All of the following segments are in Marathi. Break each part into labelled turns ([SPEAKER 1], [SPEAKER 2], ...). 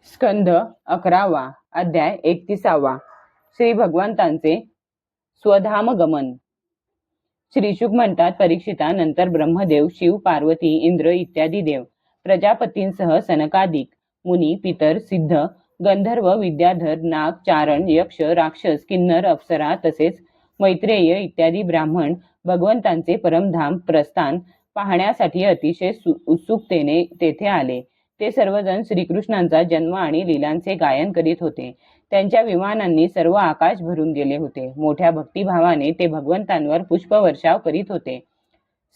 [SPEAKER 1] स्कंध 11 अध्याय 31. श्री भगवंतांचे स्वधाम गमन. श्रीशुक म्हणतात, परीक्षिता, नंतर ब्रह्मदेव, शिव, पार्वती, इंद्र इत्यादी देव, प्रजापतींसह सनकादिक मुनी, पितर, सिद्ध, गंधर्व, विद्याधर, नाग, चारण, यक्ष, राक्षस, किन्नर, अप्सरा तसेच मैत्रेय इत्यादी ब्राह्मण भगवंतांचे परमधाम प्रस्थान पाहण्यासाठी अतिशय उत्सुकतेने तेथे आले. ते सर्वजण श्रीकृष्णांचा जन्म आणि लीलांचे गायन करीत होते. त्यांच्या विमानांनी सर्व आकाश भरून गेले होते. मोठ्या भक्तिभावाने ते भगवंतांवर पुष्पवर्षाव करीत होते.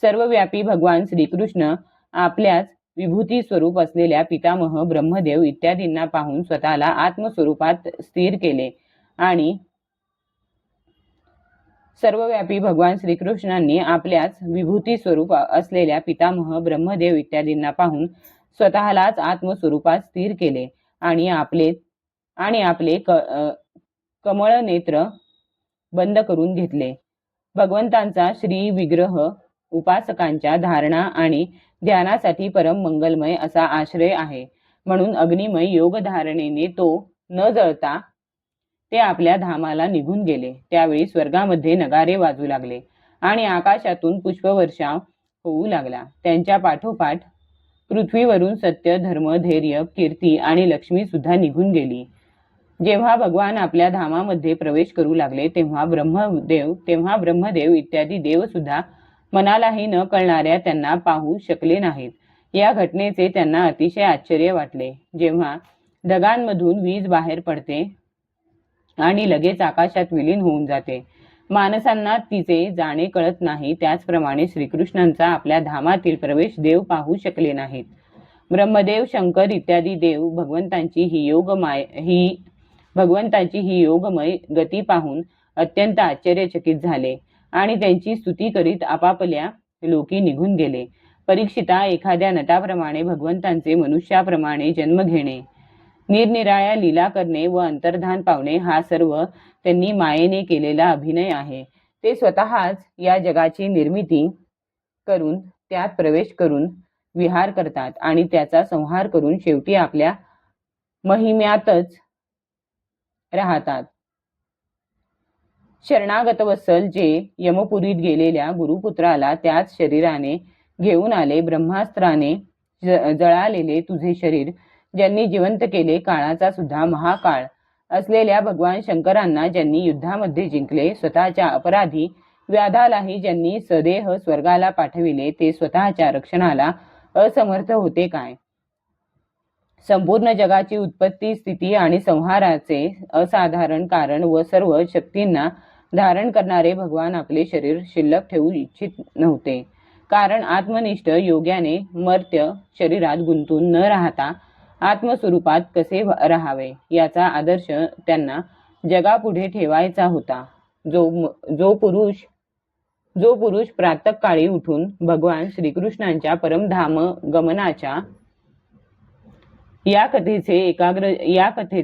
[SPEAKER 1] सर्वव्यापी भगवान श्रीकृष्ण आपल्याच विभूती स्वरूप असलेल्या पितामह ब्रह्मदेव इत्यादींना पाहून स्वतःला आत्मस्वरूपात स्थिर केले आणि सर्वव्यापी भगवान श्रीकृष्णांनी आपल्याच विभूती स्वरूप असलेल्या पितामह ब्रह्मदेव इत्यादींना पाहून स्वतःलाच आत्मस्वरूपात स्थिर केले आणि आपले कमळ नेत्र बंद करून घेतले. भगवंतांचा श्री विग्रह उपासकांच्या धारणा आणि ध्यानासाठी परम मंगलमय असा आश्रय आहे. म्हणून अग्निमय योग धारणेने तो न जळता ते आपल्या धामाला निघून गेले. त्यावेळी स्वर्गामध्ये नगारे वाजू लागले आणि आकाशातून पुष्पवर्षाव होऊ लागला. त्यांच्या पाठोपाठ पृथ्वीवरून सत्य, धर्म, धैर्य, कीर्ती आणि लक्ष्मी सुद्धा निघून गेली. जेव्हा भगवान आपल्या धामामध्ये प्रवेश करू लागले तेव्हा ब्रह्मदेव इत्यादी देव सुद्धा मनालाही न कळणाऱ्या त्यांना पाहू शकले नाहीत. या घटनेचे त्यांना अतिशय आश्चर्य वाटले. जेव्हा ढगांमधून वीज बाहेर पडते आणि लगेच आकाशात विलीन होऊन जाते, माणसांना तिचे जाणे कळत नाही, त्याचप्रमाणे श्रीकृष्णांचा आपल्या धामातील प्रवेश देव पाहू शकले नाहीत. ब्रह्मदेव, शंकर इत्यादी देव भगवंतांची ही योगमय गती पाहून अत्यंत आश्चर्यचकित झाले आणि त्यांची स्तुती करीत आपापल्या लोकी निघून गेले. परीक्षिता, एखाद्या नटाप्रमाणे भगवंतांचे मनुष्याप्रमाणे जन्म घेणे, निरनिराळ्या लीला करणे व अंतर्धान पावणे हा सर्व त्यांनी मायेने केलेला अभिनय आहे. ते स्वतःच या जगाची निर्मिती करून त्यात प्रवेश करून विहार करतात आणि त्याचा संहार करून शेवटी आपल्या महिम्यातच राहतात. शरणागत वत्सल जे यमपुरीत गेलेल्या गुरुपुत्राला त्याच शरीराने घेऊन आले, ब्रह्मास्त्राने जळालेले तुझे शरीर ज्यांनी जिवंत केले, काळाचा सुद्धा महाकाळ असलेल्या भगवान शंकरांना ज्यांनी युद्धामध्ये जिंकले, स्वतःच्या अपराधी व्याधालाही ज्यांनी सदेह स्वर्गाला पाठविले, ते स्वतःच्या रक्षणाला असमर्थ होते काय? संपूर्ण जगाची उत्पत्ती, स्थिती आणि संहाराचे असाधारण कारण व सर्व शक्तींना धारण करणारे भगवान आपले शरीर शिल्लक ठेवू इच्छित नव्हते. कारण आत्मनिष्ठ योग्याने मर्त्य शरीरात गुंतून न राहता आत्मस्वरूपात कसे राहावे याचा आदर्श त्यांना जगापुढे ठेवायचा होता. जो पुरुष प्रातःकाळी उठून भगवान श्रीकृष्णांच्या परमधाम गमनाच्या या कथेचे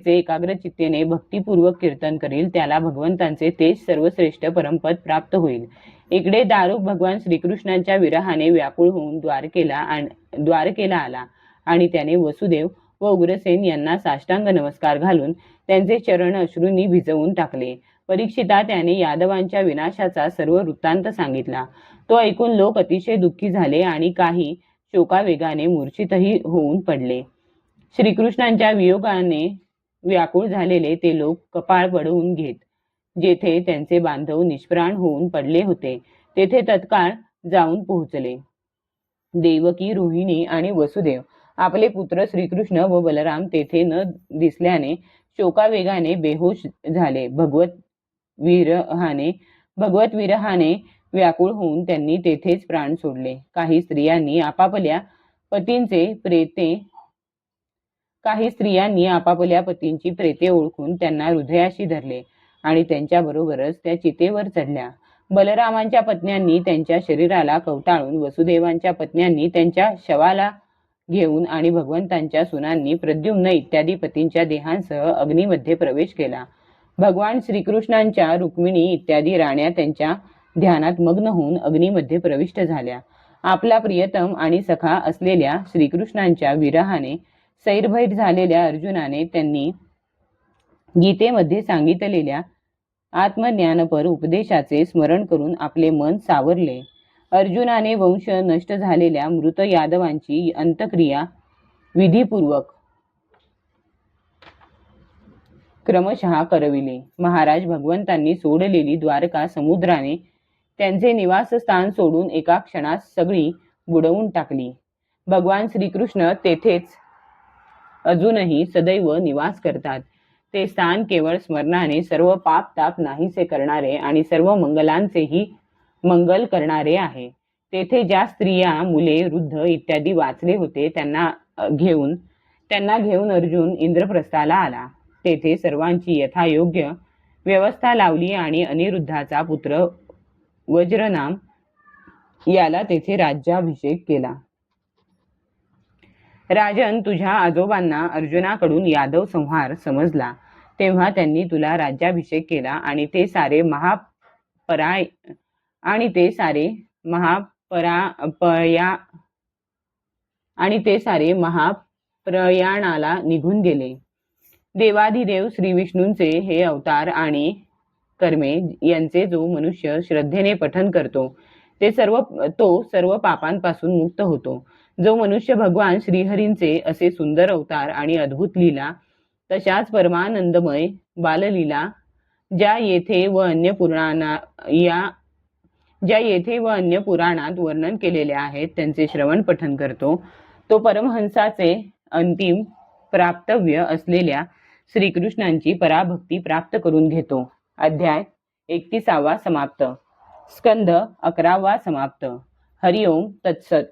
[SPEAKER 1] एकाग्र चित्तेने भक्तिपूर्वक कीर्तन करील, त्याला भगवंतांचे तेज सर्वश्रेष्ठ परमपद प्राप्त होईल. इकडे दारुक भगवान श्रीकृष्णांच्या विरहाने व्याकुळ होऊन द्वारकेला आला आणि त्याने वसुदेव व उग्रसेन यांना साष्टांग नमस्कार घालून त्यांचे चरण अश्रूंनी भिजवून टाकले. परीक्षिता, त्याने यादवांच्या विनाशाचा सर्व वृत्तांत सांगितला. तो ऐकून लोक अतिशय दुःखी झाले आणि काही शोकावेगाने मूर्छितही होऊन पडले. श्रीकृष्णांच्या वियोगाने व्याकुळ झालेले ते लोक कपाळ पडवून घेत जेथे त्यांचे बांधव निष्प्राण होऊन पडले होते तेथे तत्काळ जाऊन पोहोचले. देवकी, रोहिणी आणि वसुदेव आपले पुत्र श्रीकृष्ण व बलराम तेथे न दिसल्याने शोकावेगाने बेहोश झाले. भगवत विरहाने व्याकुळ होऊन त्यांनी तेथेच प्राण सोडले. काही स्त्रियांनी आपापल्या पतींची प्रेते ओळखून त्यांना हृदयाशी धरले आणि त्यांच्याबरोबरच त्या चितेवर चढल्या. बलरामांच्या पत्न्यांनी त्यांच्या शरीराला कवटाळून, वसुदेवांच्या पत्न्यांनी त्यांच्या शवाला घेऊन आणि भगवंतांच्या सुनांनी प्रद्युम्न इत्यादी पतींच्या देहांसह अग्नीमध्ये प्रवेश केला. भगवान श्रीकृष्णांच्या रुक्मिणी इत्यादी राण्या त्यांच्या ध्यानात मग्न होऊन अग्नीमध्ये प्रविष्ट झाल्या. आपला प्रियतम आणि सखा असलेल्या श्रीकृष्णांच्या विरहाने सैरभैर झालेल्या अर्जुनाने त्यांनी गीतेमध्ये सांगितलेल्या आत्मज्ञानपर उपदेशाचे स्मरण करून आपले मन सावरले. अर्जुनाने वंश नष्ट झालेल्या मृत यादवांची अंत्यक्रिया विधीपूर्वक क्रमशः करविले. महाराज भगवंतांनी सोडलेली द्वारका समुद्राने त्यांचे निवासस्थान सोडून एका क्षणात सगळी बुडवून टाकली. भगवान श्रीकृष्ण तेथेच अजूनही सदैव निवास करतात. ते स्थान केवळ स्मरणाने सर्व पाप ताप नाहीसे करणारे आणि सर्व मंगलांचेही मंगल करणारे आहे. तेथे ज्या स्त्रिया, मुले, वृद्ध इत्यादी वाचले होते त्यांना घेऊन अर्जुन इंद्रप्रस्थाला आला. तेथे सर्वांची यथायोग्य व्यवस्था लावली आणि अनिरुद्धाचा पुत्र वज्रनाम याला तेथे राज्याभिषेक केला. राजन, तुझ्या आजोबांना अर्जुनाकडून यादव संहार समजला तेव्हा त्यांनी तुला राज्याभिषेक केला आणि ते सारे महाप्रयाणाला निघून गेले. देवाधिदेव श्री विष्णूंचे हे अवतार आणि कर्मे यांचे जो मनुष्य श्रद्धेने पठन करतो तो सर्व पापांपासून मुक्त होतो. जो मनुष्य भगवान श्रीहरींचे असे सुंदर अवतार आणि अद्भुत लीला तशाच परमानंदमय बाललीला ज्या येथे व अन्य पुराणात वर्णन केलेले आहेत त्यांचे श्रवण पठन करतो तो परमहंसाचे अंतिम प्राप्तव्य असलेल्या श्रीकृष्णांची पराभक्ती प्राप्त करून घेतो. अध्याय 31 समाप्त. स्कंध 11 समाप्त. हरिओम तत्सत.